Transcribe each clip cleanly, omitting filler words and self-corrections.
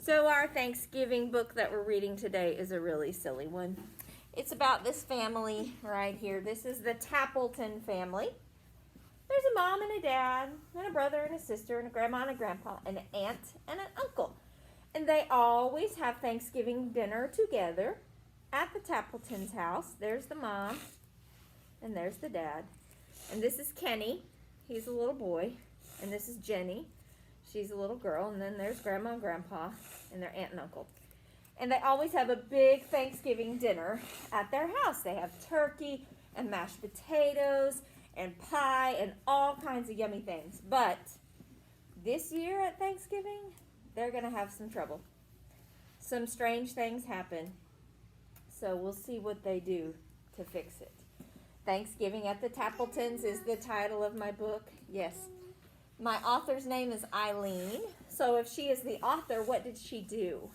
So our Thanksgiving book that we're reading today is a really silly one. It's about this family right here. This is the Tappleton family. There's a mom and a dad, and a brother and a sister, and a grandma and a grandpa, and an aunt and an uncle. And they always have Thanksgiving dinner together at the Tappletons' house. There's the mom, and there's the dad. And this is Kenny. He's a little boy. And this is Jenny. She's a little girl. And then there's grandma and grandpa and their aunt and uncle. And they always have a big Thanksgiving dinner at their house. They have turkey and mashed potatoes and pie and all kinds of yummy things. But this year at Thanksgiving, they're going to have some trouble. Some strange things happen. So we'll see what they do to fix it. Thanksgiving at the Tappletons is the title of my book. Yes. My author's name is Eileen. So if she is the author, what did she do?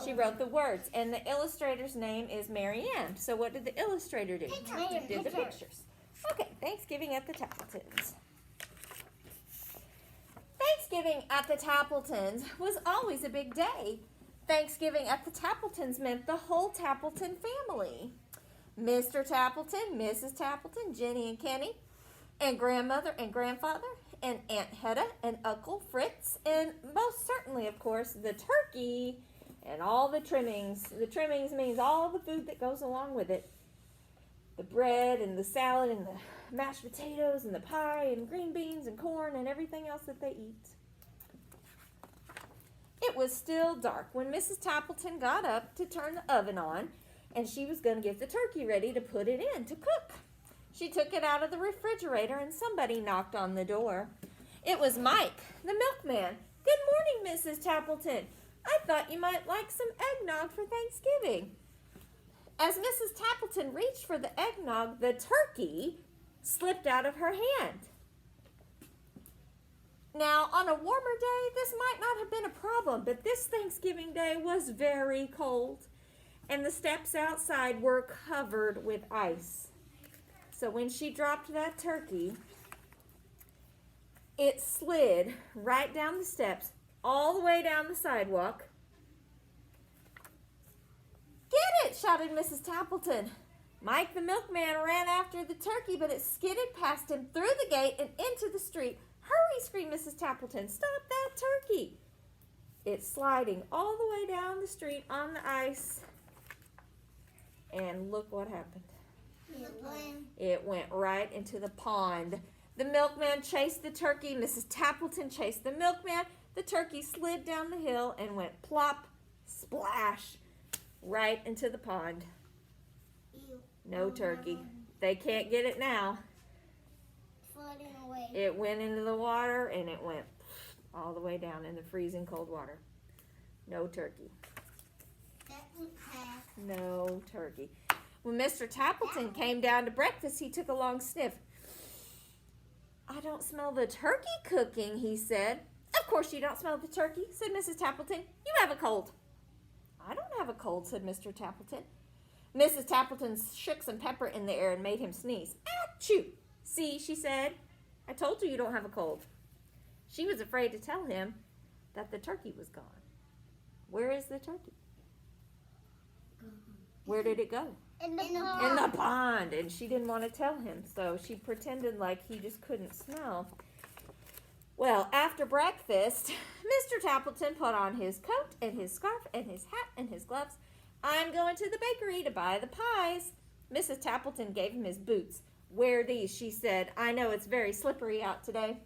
She wrote the words. And the illustrator's name is Marianne. So what did the illustrator do? Did the pictures. Okay, Thanksgiving at the Tappletons. Thanksgiving at the Tappletons was always a big day. Thanksgiving at the Tappletons meant the whole Tappleton family. Mr. Tappleton, Mrs. Tappleton, Jenny and Kenny, and grandmother and grandfather, and Aunt Hedda and Uncle Fritz, and most certainly, of course, the turkey and all the trimmings. The trimmings means all the food that goes along with it. The bread and the salad and the mashed potatoes and the pie and green beans and corn and everything else that they eat. It was still dark when Mrs. Tappleton got up to turn the oven on, and she was going to get the turkey ready to put it in to cook. She took it out of the refrigerator, and somebody knocked on the door. It was Mike, the milkman. "Good morning, Mrs. Tappleton. I thought you might like some eggnog for Thanksgiving." As Mrs. Tappleton reached for the eggnog, the turkey slipped out of her hand. Now, on a warmer day, this might not have been a problem, but this Thanksgiving day was very cold, and the steps outside were covered with ice. So when she dropped that turkey, it slid right down the steps, all the way down the sidewalk. "Get it!" shouted Mrs. Tappleton. Mike the milkman ran after the turkey, but it skidded past him through the gate and into the street. "Hurry!" screamed Mrs. Tappleton. "Stop that turkey!" It's sliding all the way down the street on the ice. And look what happened. It went right into the pond. The milkman chased the turkey. Mrs. Tappleton chased the milkman. The turkey slid down the hill and went plop, splash, right into the pond. No turkey. They can't get it now. Floating away. It went into the water and it went all the way down in the freezing cold water. No turkey. No turkey. When Mr. Tappleton came down to breakfast, he took a long sniff. "I don't smell the turkey cooking," he said. "Of course you don't smell the turkey," said Mrs. Tappleton. "You have a cold." "I don't have a cold," said Mr. Tappleton. Mrs. Tappleton shook some pepper in the air and made him sneeze. "Achoo! See," she said, "I told you you don't have a cold." She was afraid to tell him that the turkey was gone. Where is the turkey? Where did it go? In the pond. In the pond. And she didn't want to tell him, so she pretended like he just couldn't smell. Well, after breakfast, Mr. Tappleton put on his coat and his scarf and his hat and his gloves. "I'm going to the bakery to buy the pies." Mrs. Tappleton gave him his boots. "Wear these," she said. "I know it's very slippery out today."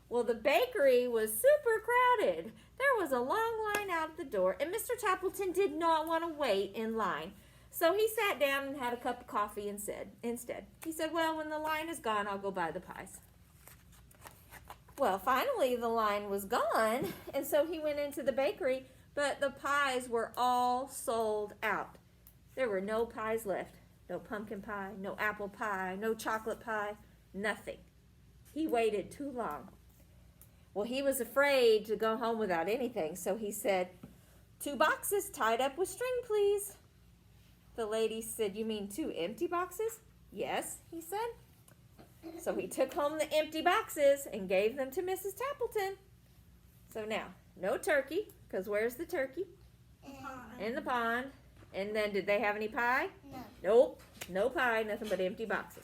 Well, the bakery was super crowded. There was a long line out the door, and Mr. Tappleton did not want to wait in line. So he sat down and had a cup of coffee instead. He said, "Well, when the line is gone, I'll go buy the pies." Well, finally the line was gone, and so he went into the bakery, but the pies were all sold out. There were no pies left. No pumpkin pie, no apple pie, no chocolate pie, nothing. He waited too long. Well, he was afraid to go home without anything, so he said, "2 boxes tied up with string, please." The lady said, "You mean 2 empty boxes?" "Yes," he said. So he took home the empty boxes and gave them to Mrs. Tappleton. So now, no turkey, Because where's the turkey? In the pond. And then did they have any pie? No. Nope. No pie, nothing but empty boxes.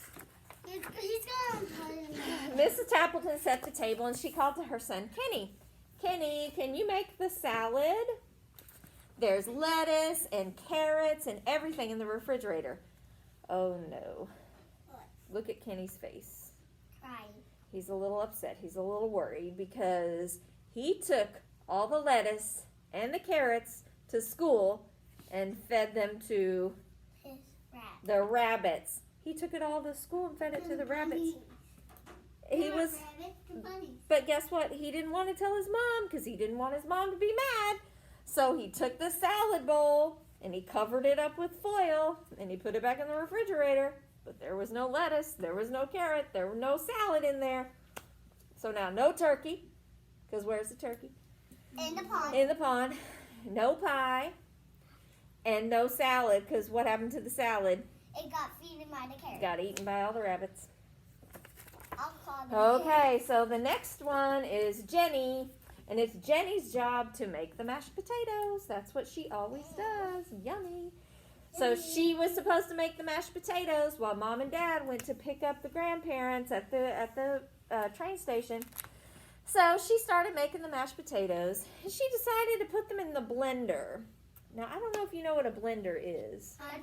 He's gonna put it in. Mrs. Tappleton set the table and she called to her son, Kenny. Kenny, can you make the salad? There's lettuce and carrots and everything in the refrigerator. Oh no. What? Look at Kenny's face. Crying. He's a little upset. He's a little worried because he took all the lettuce and the carrots to school and fed them to His rat. the rabbits. He took it all to school and fed it to the rabbits. He was, Rabbits to bunnies. but guess what? He didn't want to tell his mom because he didn't want his mom to be mad. So he took the salad bowl and he covered it up with foil and he put it back in the refrigerator. But there was no lettuce, there was no carrot, there was no salad in there. So now no turkey, because where's the turkey? In the pond. In the pond. No pie and no salad, because what happened to the salad? It got feeded by the carrot. Got eaten by all the rabbits. I'll call them. Okay, so the next one is Jenny, and it's Jenny's job to make the mashed potatoes. That's what she always does. Yummy. So she was supposed to make the mashed potatoes while Mom and Dad went to pick up the grandparents at the train station. So she started making the mashed potatoes, and she decided to put them in the blender. Now, I don't know if you know what a blender is. It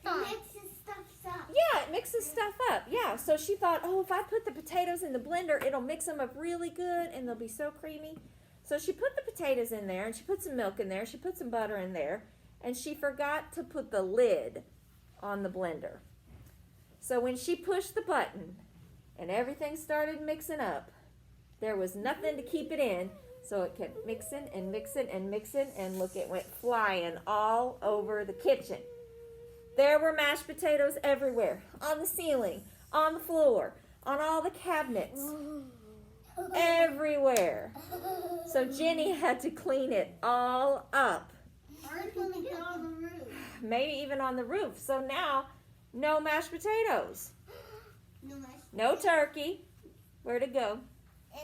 mixes stuff up. Yeah, it mixes stuff up. Yeah, so she thought, oh, if I put the potatoes in the blender, it'll mix them up really good and they'll be so creamy. So she put the potatoes in there and she put some milk in there. She put some butter in there and she forgot to put the lid on the blender. So when she pushed the button and everything started mixing up, there was nothing to keep it in. So it kept mixing and mixing and mixing, and look, it went flying all over the kitchen. There were mashed potatoes everywhere, on the ceiling, on the floor, on all the cabinets, everywhere. So Jenny had to clean it all up, On the roof. maybe even on the roof. So now, no mashed potatoes, No mess. no turkey. Where'd it go?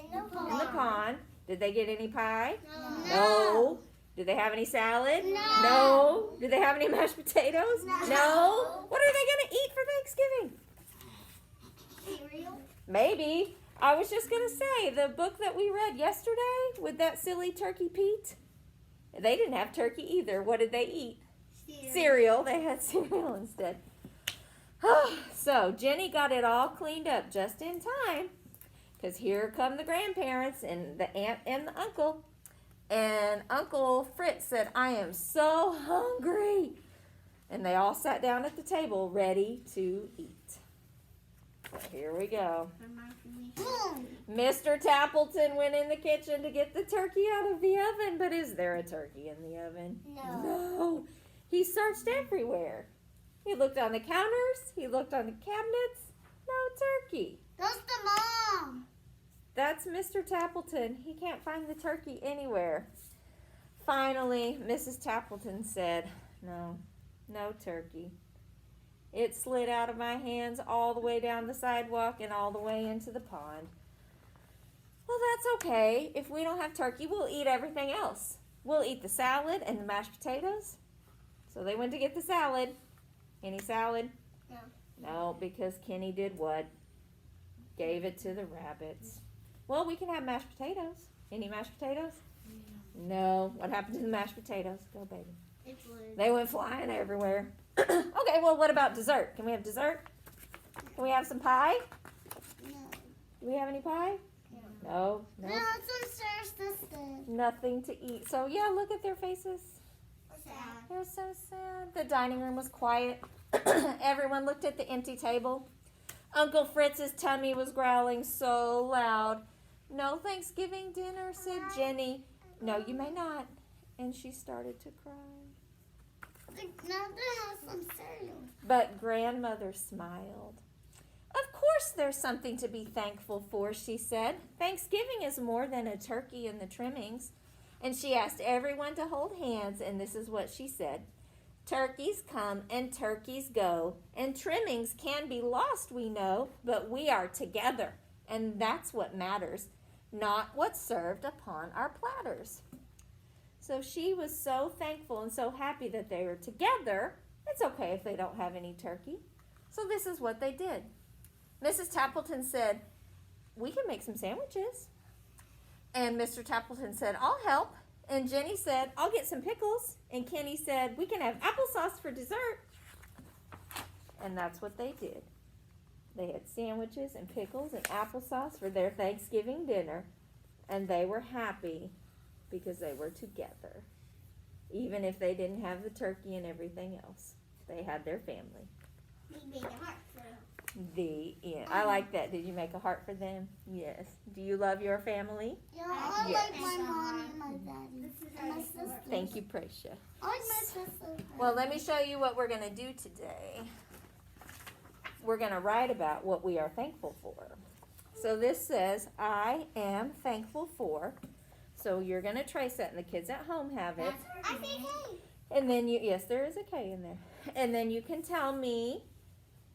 In the pond. In the pond. Did they get any pie? No. No. Did they have any salad? No. No. Did they have any mashed potatoes? No. What are they going to eat for Thanksgiving? Cereal. Maybe. I was just going to say, the book that we read yesterday with that silly Turkey Pete, they didn't have turkey either. What did they eat? Cereal. They had cereal instead. So Jenny got it all cleaned up just in time, because here come the grandparents and the aunt and the uncle. And Uncle Fritz said, I am so hungry. And they all sat down at the table ready to eat. So here we go. Boom. Mr. Tappleton went in the kitchen to get the turkey out of the oven. But is there a turkey in the oven? No. No. He searched everywhere. He looked on the counters. He looked on the cabinets. No turkey. That's the mom. That's Mr. Tappleton. He can't find the turkey anywhere. Finally, Mrs. Tappleton said, no turkey. It slid out of my hands all the way down the sidewalk and all the way into the pond. Well, that's okay. If we don't have turkey, we'll eat everything else. We'll eat the salad and the mashed potatoes. So they went to get the salad. Any salad? No. No, because Kenny did what? Gave it to the rabbits. Well, we can have mashed potatoes. Any mashed potatoes? No. What happened to the mashed potatoes? Go, baby. It was. They went flying everywhere. Okay, well, what about dessert? Can we have dessert? Can we have some pie? No. Do we have any pie? No. No, No. it's upstairs, sister. Nothing to eat. So, yeah, look at their faces. Sad. They're so sad. The dining room was quiet. Everyone looked at the empty table. Uncle Fritz's tummy was growling so loud. No Thanksgiving dinner, said Jenny. No, you may not. And she started to cry. Now they have some cereal. But grandmother smiled. Of course there's something to be thankful for, she said. Thanksgiving is more than a turkey and the trimmings. And she asked everyone to hold hands, and this is what she said. Turkeys come and turkeys go, and trimmings can be lost, we know, but we are together, and that's what matters, not what's served upon our platters. So she was so thankful and so happy that they were together. It's okay if they don't have any turkey. So this is what they did. Mrs. Tappleton said, we can make some sandwiches. And Mr. Tappleton said, I'll help. And Jenny said, I'll get some pickles. And Kenny said, we can have applesauce for dessert. And that's what they did. They had sandwiches and pickles and applesauce for their Thanksgiving dinner. And they were happy because they were together. Even if they didn't have the turkey and everything else. They had their family. We made a heart for them. The end. I like that. Did you make a heart for them? Yes. Do you love your family? Yeah, I Yes. like my mom and my daddy. And my sister. Thank you, Precia. I like my sister. Well, let me show you what we're going to do today. We're going to write about what we are thankful for. So this says, I am thankful for. So you're going to trace that, and the kids at home have it. I say hey. And then yes, there is a K in there. And then you can tell me,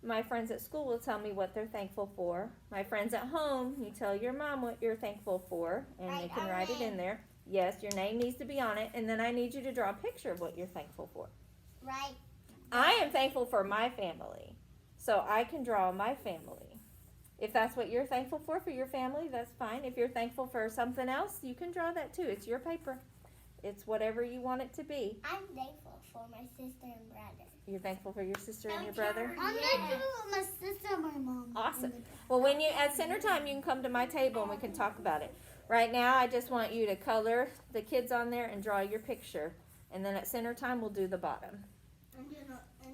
my friends at school will tell me what they're thankful for. My friends at home, you tell your mom what you're thankful for, and you can write it in there. Yes, your name needs to be on it, and then I need you to draw a picture of what you're thankful for. Right. I am thankful for my family, so I can draw my family. If that's what you're thankful for your family, that's fine. If you're thankful for something else, you can draw that too. It's your paper. It's whatever you want it to be. I'm thankful for my sister and brother. You're thankful for your sister and your brother? I'm thankful for my sister and my mom. Awesome. Well, when you at center time, you can come to my table and we can talk about it. Right now, I just want you to color the kids on there and draw your picture. And then at center time, we'll do the bottom.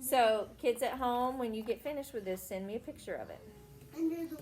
So, kids at home, when you get finished with this, send me a picture of it. And there's a